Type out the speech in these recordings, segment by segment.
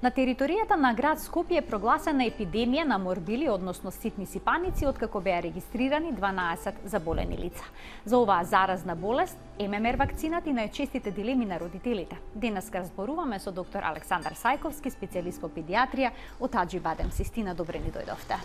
На територијата на град Скопје е прогласена епидемија на морбили, односно ситни сипаници, откако беа регистрирани 12 заболени лица. За оваа заразна болест, ММР вакцината и најчестите дилеми на родителите. Денеска разборуваме со доктор Александар Сајковски, специјалист по педиатрија од Аџи Бадем. Систина, добре ни дојдовте.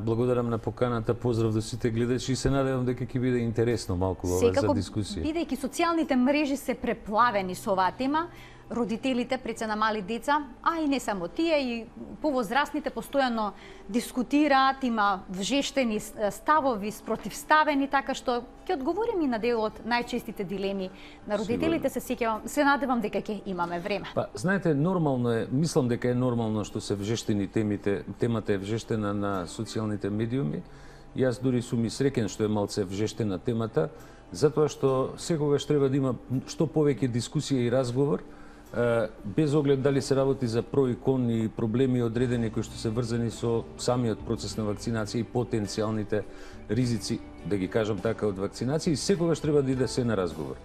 Благодарам на поканата, поздрав до сите гледачи и се надевам дека ќе биде интересно малку ова за дискусија. Бидејќи социјалните мрежи се преплавени со оваа тема, родителите преца на мали деца, а и не само тие, и повозрастните постојано дискутираат, има вжештени ставови, спротивставени, така што ќе одговорим и на дел од најчестите дилеми на родителите. Се надевам дека ќе имаме време. Знаете, нормално е, мислам дека е нормално што се вжештени темата е вжештена на социјалните медиуми. Јас дури сум и среќен што е малце вжештена темата, затоа што секогаш треба да има што повеќе дискусија и разговор, без оглед дали се работи за про и кон и проблеми одредени кои што се врзани со самиот процес на вакцинација и потенцијалните ризици, да ги кажам така, од вакцинација, и секогаш треба да иде се на разговор.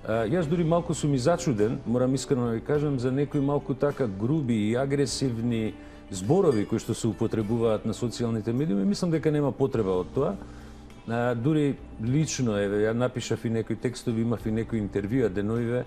Јас дури малку сум и зачуден, морам искрено да ви кажам, за некои малку така груби и агресивни зборови кои што се употребуваат на социјалните медиуми. Мислам дека нема потреба од тоа. Дури лично, ја напишав и некои текстови, имав и некои интервјуа деновиве.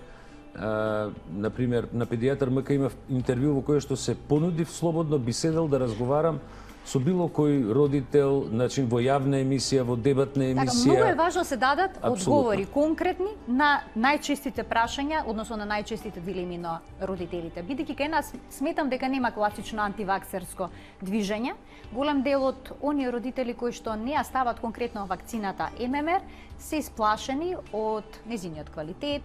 Например, на Педијатар МК имав интервју во кое што се понудив слободно, би седел да разговарам со било кој родител, значи во јавна емисија, во дебатна емисија. Многу е важно се дадат одговори конкретни на најчестите прашања, односно на најчестите дилеми на родителите. Бидејќи кај нас сметам дека нема класично антиваксерско движење, голем дел од оние родители кои што не ја стават конкретно вакцината ММР се исплашени од нејзиниот квалитет,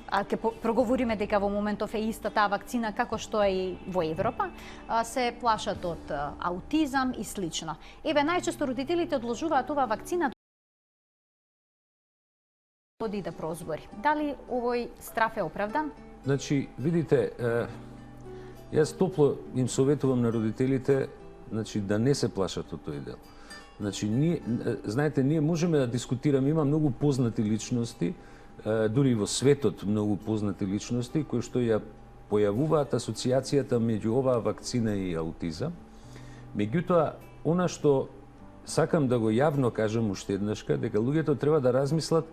а ќе проговориме дека во моментов е иста таа вакцина како што е и во Европа, се плашат од аутизам и слично. Најчесто родителите одложуваат оваа вакцина да прозбори. Дали овој страф е оправдан? Значи, видите, јас топло им советувам на родителите, значи, да не се плашат од тој дел. Значи, знаете, ние можеме да дискутираме, има многу познати личности, дури во светот многу познати личности кои што ја појавуваат асоциацијата меѓу оваа вакцина и аутизам. Меѓутоа, она што сакам да го јавно кажам уште еднашка, дека луѓето треба да размислат,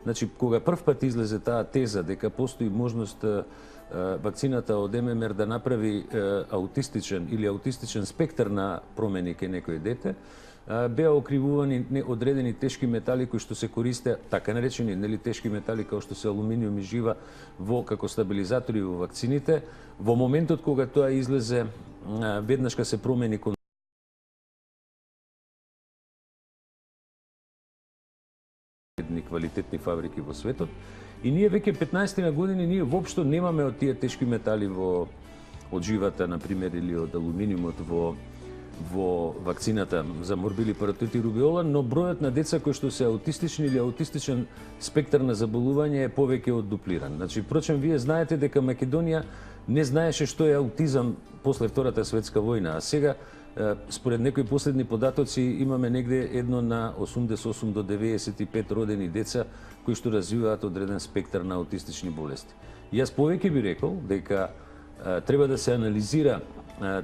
значи, кога прв пат излезе таа теза дека постои можност вакцината од ММР да направи аутистичен или аутистичен спектар на промени кај некој дете, беа окривувани одредени тешки метали кои што се користеа, така наречени тешки метали како што се алуминиум и жива, како стабилизатори во вакцините. Во моментот кога тоа излезе, веднашка се промени квалитетни фабрики во светот. И ние веќе 15 на години ние воопшто немаме од тие тешки метали од живата, например, или од алуминиумот во вакцината за морбили, паротит и рубеола, но бројот на деца кои што се аутистични или аутистичен спектар на заболување е повеќе од дуплиран. Значи, впрочем, вие знаете дека Македонија не знаеше што е аутизам после Втората светска војна, а сега, според некои последни податоци, имаме негде 1 на 88 до 95 родени деца кои што развиваат одреден спектар на аутистични болести. Јас повеќе би рекол дека треба да се анализира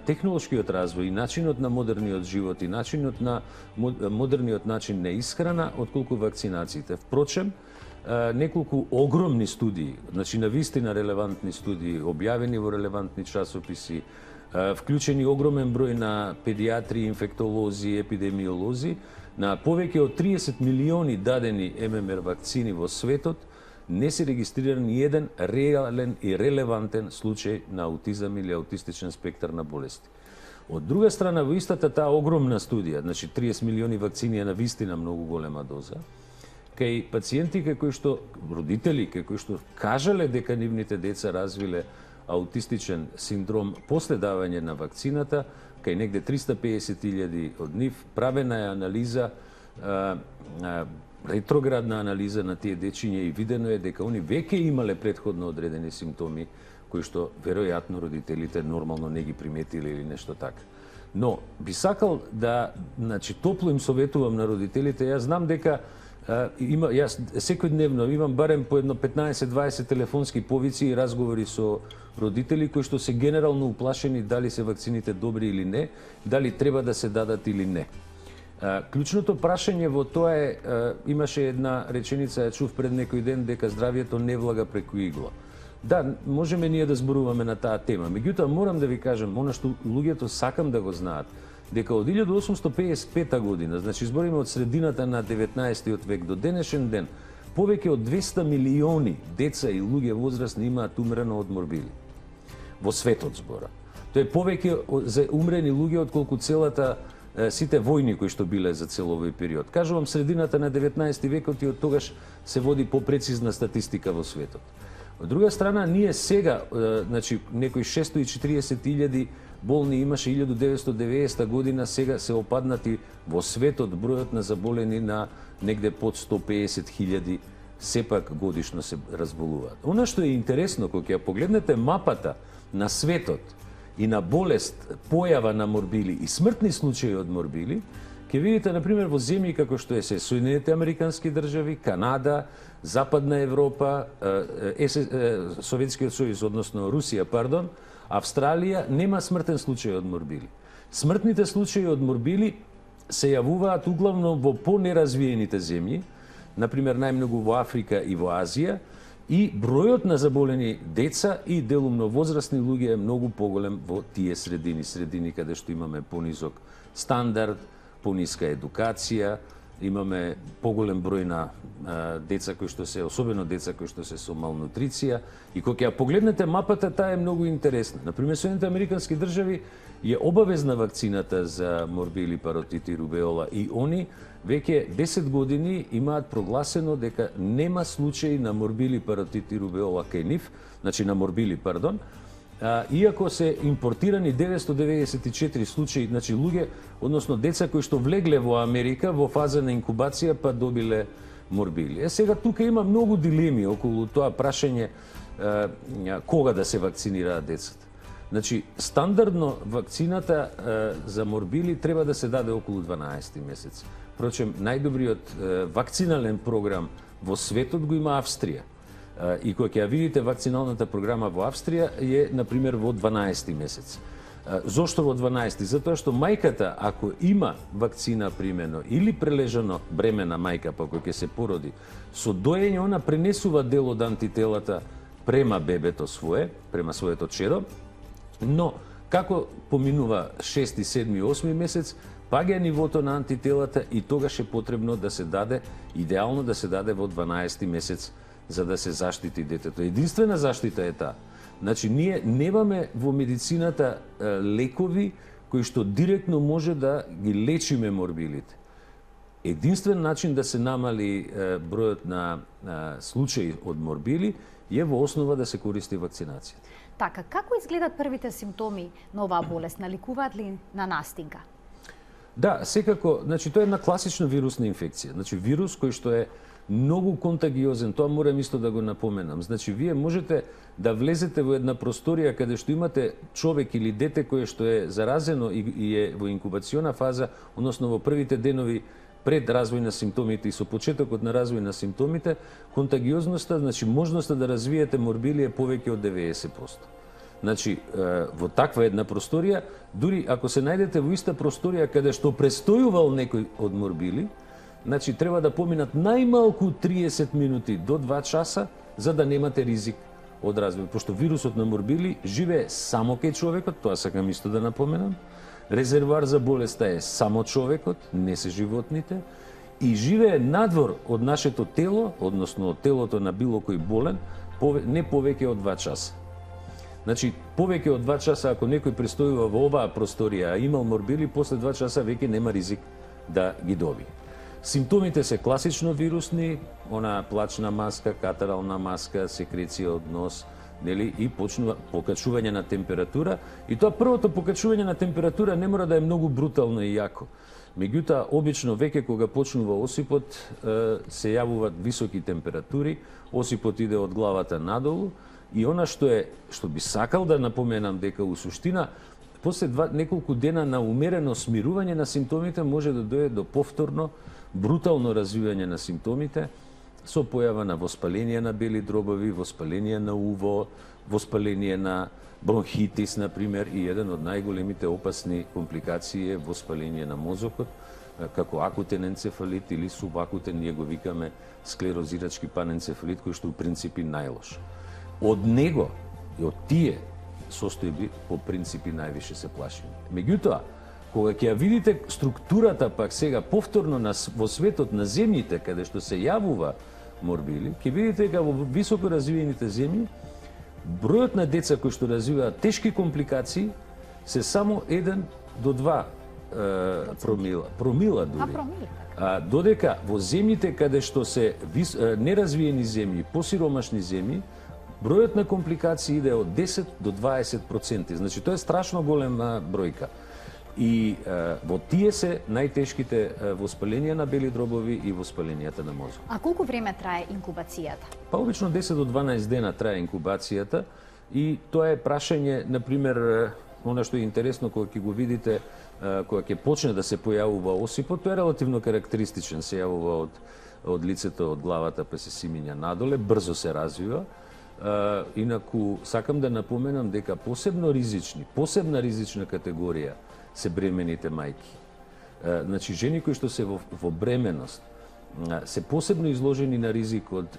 технолошкиот развој и начинот на модерниот живот и начинот на модерниот начин на исхрана отколку вакцинациите. Впрочем, неколку огромни студии, значи навистина релевантни студии, објавени во релевантни часописи, вклучени огромен број на педиатри, инфектолози, епидемиолози, на повеќе од 30 милиони дадени ММР вакцини во светот, не се регистрира ни еден реален и релевантен случај на аутизам или аутистичен спектар на болести. Од друга страна, во истата таа огромна студија, значи 30 милиони вакцини е на вистина многу голема доза, кај пациенти кои што, родители кои што кажале дека нивните деца развиле аутистичен синдром после давање на вакцината, кај негде 350.000 од нив, правена е анализа, ретроградна анализа на тие дечиња и видено е дека они веќе имале претходно одредени симптоми кои што веројатно родителите нормално не ги приметиле или нешто така. Но би сакал да, значи, топло им советувам на родителите. Јас знам дека Јас секојдневно имам барем по едно 15-20 телефонски повици и разговори со родители кои што се генерално уплашени дали се вакцините добри или не, дали треба да се дадат или не. Клучното прашање во тоа е, имаше една реченица, ја чув пред некој ден, дека здравието не влага преку игла. Да, можеме ние да зборуваме на таа тема. Меѓутоа, морам да ви кажам, она што луѓето сакам да го знаат, дека од 1855 година, значи збориме од средината на 19 век до денешен ден, повеќе од 200 милиони деца и луѓе возрастни имаат умрено од морбили. Во светот збора. Тоа е повеќе за умрени луѓе отколку целата сите војни кои што биле за цел овој период. Кажувам средината на 19 векот и од тогаш се води попрецизна статистика во светот. Од друга страна, ние сега, значи, некои 640.000 болни имаше 1990 година, сега се опаднати во светот бројот на заболени на негде под 150.000 сепак годишно се разболуваат. Она што е интересно, кога ќе погледнете мапата на светот и на болест, појава на морбили и смртни случаи од морбили, ќе видите, например, во земји како што е Соединените Американски држави, Канада, Западна Европа, Советскиот сојуз, односно Русија, пардон, Австралија, нема смртен случај од морбили. Смртните случаи од морбили се јавуваат углавно во понеразвиените земји, например, најмногу во Африка и во Азија, и бројот на заболени деца и делумно возрастни луѓе е многу поголем во тие средини каде што имаме понизок стандард, пониска едукација, имаме поголем број на деца кои што се, особено деца кои што се со малнутриција. И кога ќе погледнете мапата, таа е многу интересна. Например, Соединените Американски држави е обавезна вакцината за морбили, паротит и рубеола, и они веќе 10 години имаат прогласено дека нема случаи на морбили, паротит и рубеола кај нив, значи на морбили, пардон, иако се импортирани 994 случаи, значи луѓе, односно деца кои што влегле во Америка во фаза на инкубација па добиле морбили. Сега тука има многу дилеми околу тоа прашање кога да се вакцинираат децата. Значи, стандардно вакцината за морбили треба да се даде околу 12 месец. Впрочем, најдобриот вакцинален програм во светот го има Австрија. И кога ќе ја видите вакциналната програма во Австрија е, например, во 12 месец. Зошто во 12? Затоа што мајката, ако има вакцина примено или прележано бремена мајка, па кој ќе се породи, со доење она пренесува дел од антителата према бебето свое, према своето чедо, но како поминува 6, 7, 8 месец, паѓа нивото на антителата и тогаш е потребно да се даде, идеално да се даде во 12 месец, за да се заштити детето. Единствена заштита е таа. Значи, ние немаме во медицината лекови кои што директно може да ги лечиме морбилите. Единствен начин да се намали бројот на случаи од морбили е во основа да се користи вакцинација. Така, како изгледат првите симптоми на оваа болест? Наликуваат ли на настинка? Да, секако, значи тоа е една класична вирусна инфекција. Значи вирус кој што е многу контагиозен, тоа морам исто да го напоменам. Значи, вие можете да влезете во една просторија каде што имате човек или дете кое што е заразено и е во инкубациона фаза, односно во првите денови пред развој на симптомите и со почетокот на развој на симптомите, контагиозноста, значи можноста да развиете морбили е повеќе од 90%. Значи, во таква една просторија, дури ако се најдете во иста просторија каде што престојувал некој од морбили, значи треба да поминат најмалку 30 минути до 2 часа за да немате ризик од развој, пошто вирусот на морбили живее само кај човекот, тоа сакам исто да напоменам. Резервоар за болеста е само човекот, не се животните, и живее надвор од нашето тело, односно од телото на било кој болен, не повеќе од 2 часа. Значи, повеќе од 2 часа, ако некој престојува во оваа просторија, а имал морбили, после 2 часа веќе нема ризик да ги добие. Симптомите се класично вирусни, она плачна маска, катарална маска, секреција од нос, нели, и почнува покачување на температура. И тоа првото покачување на температура не мора да е многу брутално и јако. Меѓутоа, обично веќе кога почнува осипот, се јавуваат високи температури, осипот иде од главата надолу, и она што би сакал да напоменам дека у суштина, после неколку дена на умерено смирување на симптомите може да дојде до повторно брутално развивање на симптомите со појава на воспаление на бели дробови, воспаление на уво, воспаление на бронхитис, например, и еден од најголемите опасни компликации е воспаление на мозокот, како акутен енцефалит или субакутен, ние го викаме склерозирачки паненцефалит, кој што у принципи најлош. Од него и од тие состојби по принципи највише се плашиме. Меѓутоа, кога ќе ја видите структурата пак сега повторно во светот на земјите каде што се јавува морбили, ќе видите дека во високо развиените земји бројот на деца кои што развиваат тешки компликации се само 1 до 2 промила дури. Додека во земјите каде што се неразвиени земји, посиромашни земји, бројот на компликации иде од 10 до 20%. Значи, тоа е страшно голема бројка. И во тие се најтешките воспаленија на бели дробови и воспаленијата на мозок. А колку време трае инкубацијата? Па обично 10 до 12 дена трае инкубацијата и тоа е прашање, например, она што е интересно кога ќе го видите, кога ќе почне да се појавува осипот, тоа е релативно карактеристичен, се јавува од лицето, од главата, па се симиња надоле, брзо се развива. Инаку, сакам да напоменам дека посебна ризична категорија се бремените мајки. Значи, жени кои што се во бременост се посебно изложени на ризикот,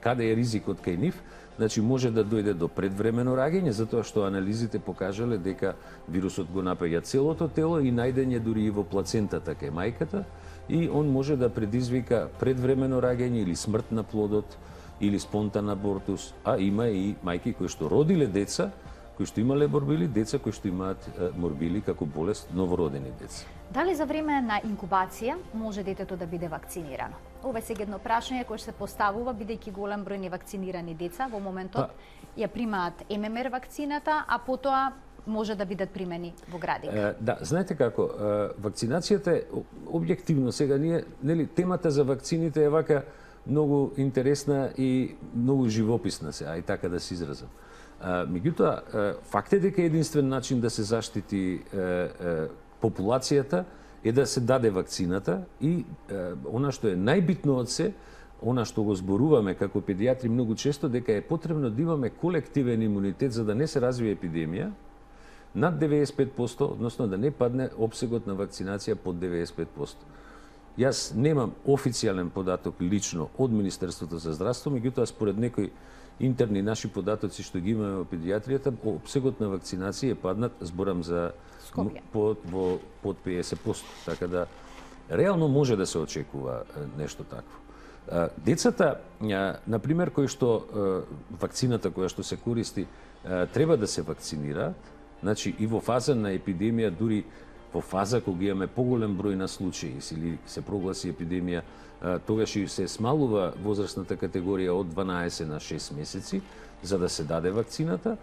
каде е ризикот кај нив, значи може да дојде до предвремено раѓање, затоа што анализите покажале дека вирусот го напаѓа целото тело и најден е дури и во плацентата кај мајката и он може да предизвика предвремено раѓање или смрт на плодот или спонтан абортус, а има и мајки кои што родиле деца, кои што имале морбили, деца кои што имаат морбили како болест, новородени деца. Дали за време на инкубација може детето да биде вакцинирано? Ова е сега едно прашање кое се поставува бидејќи голем број невакцинирани деца во моментот ја примаат ММР вакцината, а потоа може да бидат примени во градинка. Да, знаете како, вакцинацијата е објективно сега ние, нели, темата за вакцините е вака многу интересна и многу живописна се, ај така да се изразам. Меѓутоа, факт е дека единствен начин да се заштити популацијата е да се даде вакцината и она што е најбитно од се, она што го зборуваме како педиатри многу често, дека е потребно да имаме колективен имунитет за да не се развие епидемија над 95%, односно да не падне обсегот на вакцинација под 95%. Јас немам официјален податок лично од Министерството за здравство, меѓутоа според некои интерни наши податоци што ги имаме во педиатријата, обсегот на вакцинација е паднат, зборам за под 50%, така да реално може да се очекува нешто такво. Децата, например, кои што вакцината која што се користи треба да се вакцинираат, значи и во фаза на епидемија, дури во фаза кога имаме поголем број на случаи или се прогласи епидемија, тогаш и се смалува возрастната категорија од 12 на 6 месеци за да се даде вакцината.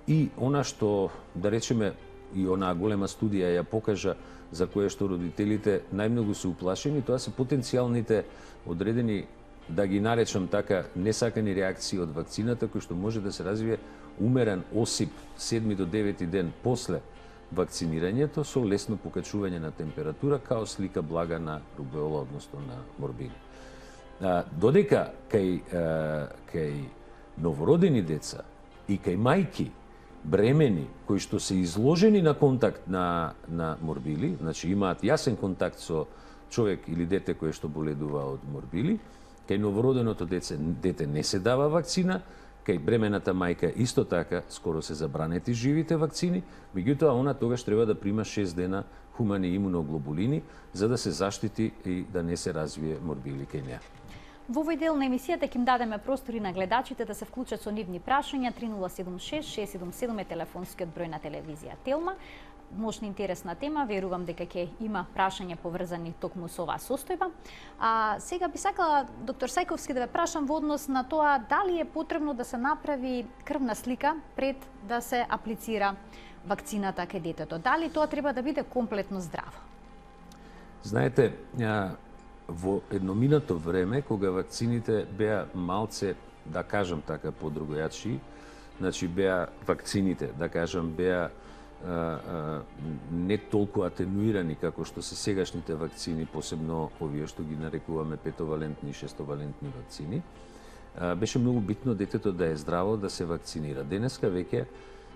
И она што, да речеме, и онаа голема студија ја покажа за кое што родителите најмногу се уплашени, тоа се потенцијалните одредени, да ги наречам така, несакани реакции од вакцината, кои што може да се развие умерен осип 7 до 9 ден после вакцинирањето со лесно покачување на температура, као слика блага на рубеола, односно на морбили. Додека кај новородени деца и кај мајки бремени кои што се изложени на контакт на морбили, значи имаат јасен контакт со човек или дете кое што боледува од морбили, кај новороденото дете не се дава вакцина, кај бремената мајка исто така скоро се забранети живите вакцини, меѓутоа она тогаш треба да прима 6 дена хумани имуноглобулини за да се заштити и да не се развие морбили кај неа. Во овој дел на емисијата ќе им дадеме простори на гледачите да се вклучат со нивни прашања. 3076-677 е телефонскиот број на телевизија Телма. Можна интересна тема, верувам дека ќе има прашања поврзани токму со оваа состојба. А сега би сакала, доктор Сајковски, да ве прашам во однос на тоа дали е потребно да се направи крвна слика пред да се аплицира вакцината кај детето. Дали тоа треба да биде комплетно здраво? Знаете, во едноминато време, кога вакцините беа малце, да кажам така, подругојачи, значи беа вакцините, да кажам, беа не толку атенуирани како што се сегашните вакцини, посебно овие што ги нарекуваме петовалентни и шестовалентни вакцини, беше многу битно детето да е здраво, да се вакцинира. Денеска веќе,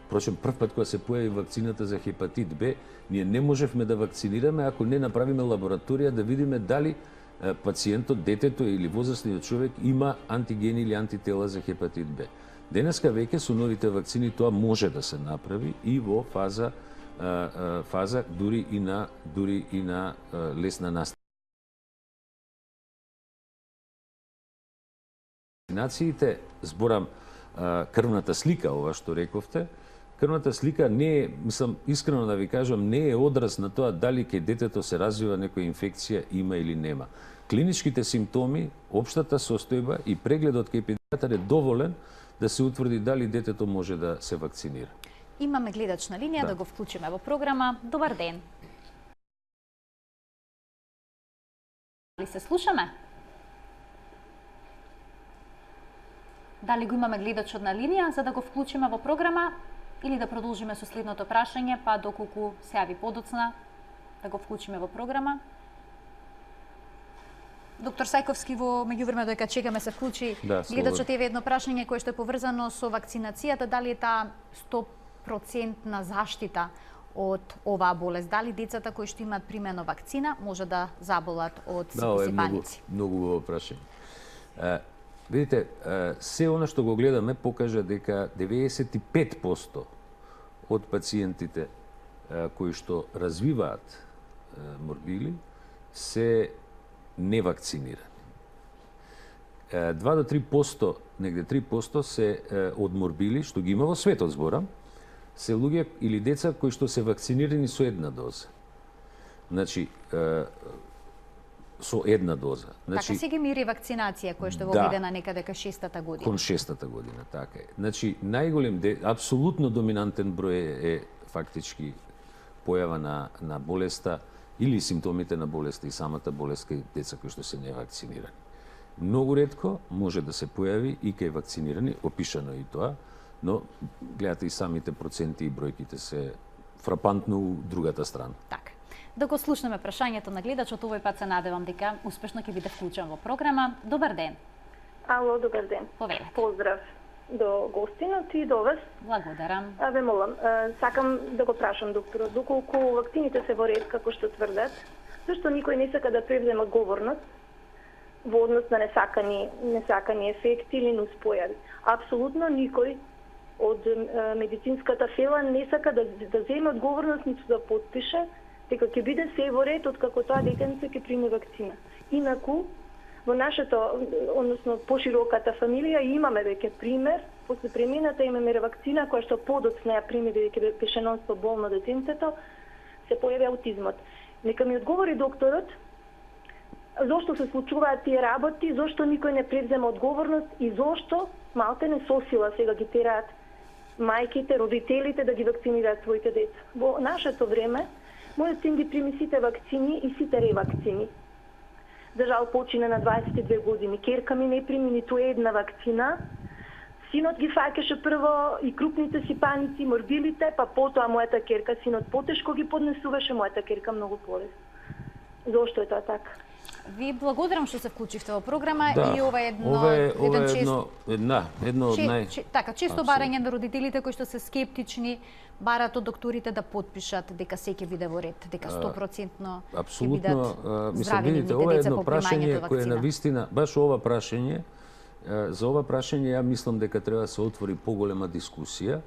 прочем, прв пат кога се појави вакцината за хепатит Б, ние не можевме да вакцинираме ако не направиме лабораторија да видиме дали пациентот, детето или возрастниот човек има антигени или антитела за хепатит Б. Денеска веќе со новите вакцини тоа може да се направи и во фаза дури и на лесна настапа. Вакцинациите, зборам крвната слика, ова што рековте, крвната слика не е, мислам, искрено да ви кажам, не е одраз на тоа дали кај детето се развива некоја инфекција, има или нема. Клиничките симптоми, општата состојба и прегледот кај педијатар е доволен да се утврди дали детето може да се вакцинира. Имаме гледач на линија, да го вклучиме во програма. Добар ден. Дали се слушаме? Дали го имаме гледачот на линија за да го вклучиме во програма или да продолжиме со следното прашање, па доколку се јави подоцна да го вклучиме во програма? Доктор Сајковски, во меѓувреме додека чекаме се вклучи гледачот, еве едно прашање кое што е поврзано со вакцинацијата, дали е таа 100% заштита од оваа болест? Дали децата кои што имаат примено вакцина може да заболат од сипаници? Многу убаво прашање. Видите, се она што го гледаме покажа дека 95% од пациентите кои што развиваат морбили се невакцинирани. 2 до 3%, негде 3% се од морбили, што ги има во светот, зборам, се луѓе или деца кои што се вакцинирани со една доза. Значи, со една доза. Значи, така сега има и ревакцинација која што е воведена некаде кај 6-та година. Кон 6-та година, така е. Значи, најголем, апсолутно доминантен број е фактички појава на болеста или симптомите на болеста и самата болест кај деца кои што се невакцинирани. Многу ретко може да се појави и кај вакцинирани, опишано и тоа, но гледате и самите проценти и бројките се фрапантно у другата страна. Така. Да го слушнеме прашањето на гледачот, овој пат се надевам дека успешно ќе биде вклучен во програма. Добар ден. Ало, добар ден. Повелете. Поздрав до гостинот и до вас. Благодарам. Ве молам, сакам да го прашам докторот, доколку вакцините се во ред како што тврдат, зашто никој не сака да превземе одговорност во однос на несакани ефекти или нуспојави? Апсолутно никој од медицинската фела не сака да земе одговорност, ниту да потпише дека ќе биде се во ред откако тоа детенце ќе приме вакцина. Инаку, во нашата, односно пошироката фамилија, имаме веќе пример, после премината имаме ревакцина која што подоцна ја прими дека беше нонсто болно детенцето, се појави аутизмот. Нека ми одговори докторот зошто се случуваат тие работи, зошто никој не превзема одговорност и зошто малте не сосила сега ги тераат мајките, родителите да ги вакцинираат своите деца. Во нашето време мојот син ги прими сите вакцини и сите ревакцини. За жал почина на 22 години. Керка ми не прими ниту една вакцина. Синот ги фаќаше прво и крупните сипаници, морбилите, па потоа мојата керка, синот потешко ги поднесуваше, мојата керка многу полесно. Зошто е тоа така? Ви благодарам што се вклучивте во програма и ова е често барање на родителите кои што се скептични, бараат од докторите да потпишат дека се ќе биде во ред, дека 100% ќе бидат здрави нивните деца по примањето вакцина. Кое на вистина, баш ова прашање, за ова прашање ја мислам дека треба да се отвори поголема дискусија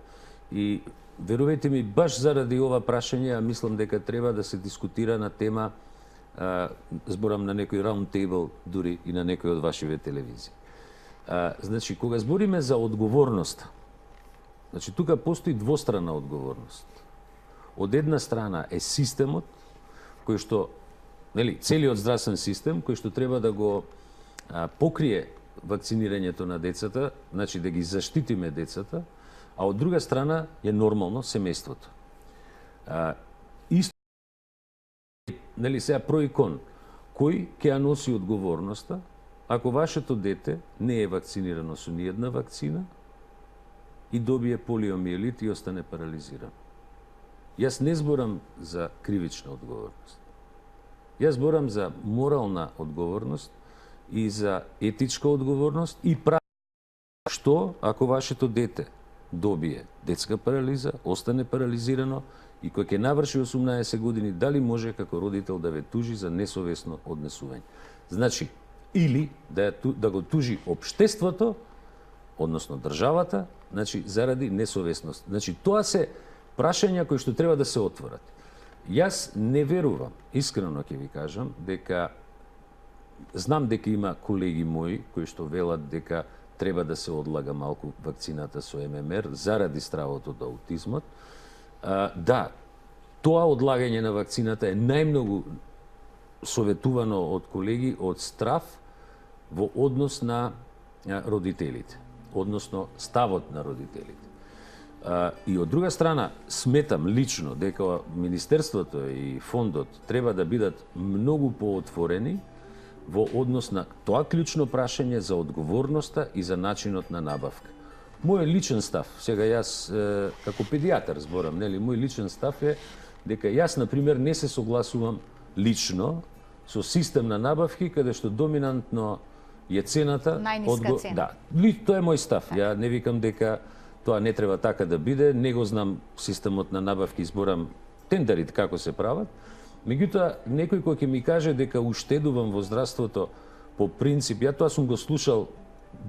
и верувајте ми, баш заради ова прашање ја мислам дека треба да се дискутира на тема, зборам на некој round table, дури и на некој од вашиве телевизии. Значи, кога збориме за одговорноста, значи, тука постои двостранна одговорност. Од една страна е системот, кој што, целиот здравствен систем, кој што треба да го покрие вакцинирањето на децата, значи да ги заштитиме децата, а од друга страна е нормално семејството. Исто, сега про и кон, кој ќе ја носи одговорноста ако вашето дете не е вакцинирано со ниедна вакцина и добие полиомиелит и остане парализиран? Јас не зборам за кривична одговорност. Јас зборам за морална одговорност и за етичка одговорност и што ако вашето дете добие детска парализа, остане парализирано и кој ќе наврши 18 години, дали може како родител да ве тужи за несовесно однесување? Значи, или да го тужи општеството, односно државата, значи заради несовесност. Значи тоа се прашања кои што треба да се отворат. Јас не верувам, искрено ќе ви кажам, дека знам дека има колеги мои кои што велат дека треба да се одлага малку вакцината со ММР заради стравото до аутизмот. Да, тоа одлагање на вакцината е најмногу советувано од колеги од страв во однос на родителите, односно ставот на родителите. И од друга страна, сметам лично дека Министерството и фондот треба да бидат многу поотворени во однос на тоа клучно прашање за одговорноста и за начинот на набавка. Мој личен став, сега јас како педијатар зборам, нели, мој личен став е дека јас, например, не се согласувам лично со систем на набавки каде што доминантно е цената најниска цена. Да, тоа е мој став. Ја не викам дека тоа не треба така да биде, не го знам системот на набавки, зборам тендерите како се прават. Меѓутоа, некој кој ќе ми каже дека уштедувам во здравството по принцип, ја тоа сум го слушал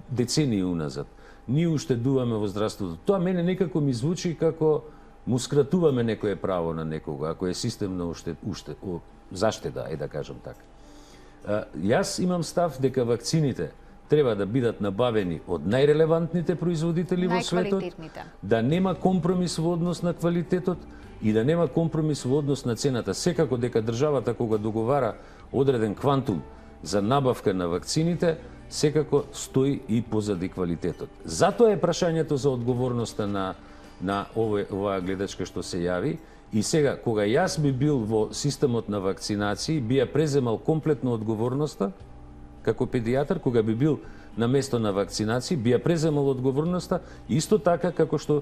децении уназад. Ние уштедуваме во здравството. Тоа мене некако ми звучи како му скратуваме некое право на некого, ако е систем на заштеда, да кажам така. Јас имам став дека вакцините треба да бидат набавени од најрелевантните производители во светот, да нема компромис во однос на квалитетот и да нема компромис во однос на цената. Секако дека државата кога договара одреден квантум за набавка на вакцините, секако стои и позади квалитетот. Затоа е прашањето за одговорноста на оваа гледачка што се јави. И сега, кога јас би бил во системот на вакцинации, би ја преземал комплетно одговорноста, како педијатар, кога би бил на место на вакцинации, би ја преземал одговорноста, исто така како што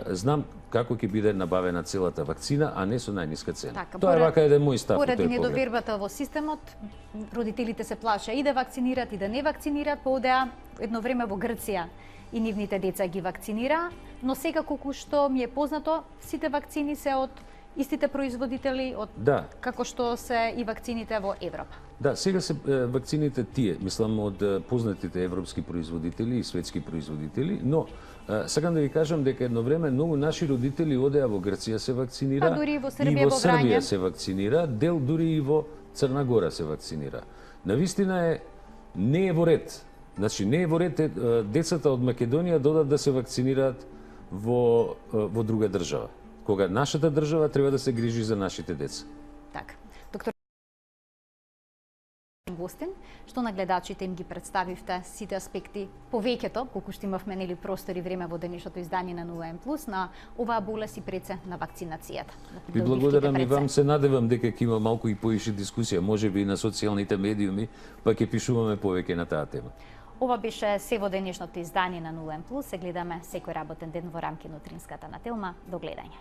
знам како ќе биде набавена целата вакцина, а не со најниска цена. Така, тоа е вака еден мој став. Поради недовербата во системот, родителите се плаша и да вакцинират и да не вакцинират, по одеа едно време во Грција и нивните деца ги вакцинира, но сега колку што ми е познато, сите вакцини се од истите производители, од како што се и вакцините во Европа. Да, сега се вакцините тие, мислам од познатите европски производители и светски производители, но сакам да ви кажам дека едно време многу наши родители одеа во Грција се вакцинира, дури и во Србија се вакцинира, дел дури и во Црна Гора се вакцинира. Навистина не е во ред. Значи, не е во ред децата од Македонија додат да се вакцинираат во друга држава, кога нашата држава треба да се грижи за нашите деца. Така. Доктор гостин, што на гледачите им ги представивте сите аспекти, повеќето, колку што имавме нели простор и време во денешното издание на 0N+, на оваа болест и преце на вакцинацијата. Ви благодарам и вам, се надевам дека ќе има малку и поише дискусија, можеби и на социјалните медиуми, па ќе пишуваме повеќе на таа тема. Ова беше се во денешното издание на 0N+, се гледаме секој работен ден во рамки на утринската на Телма. До гледање.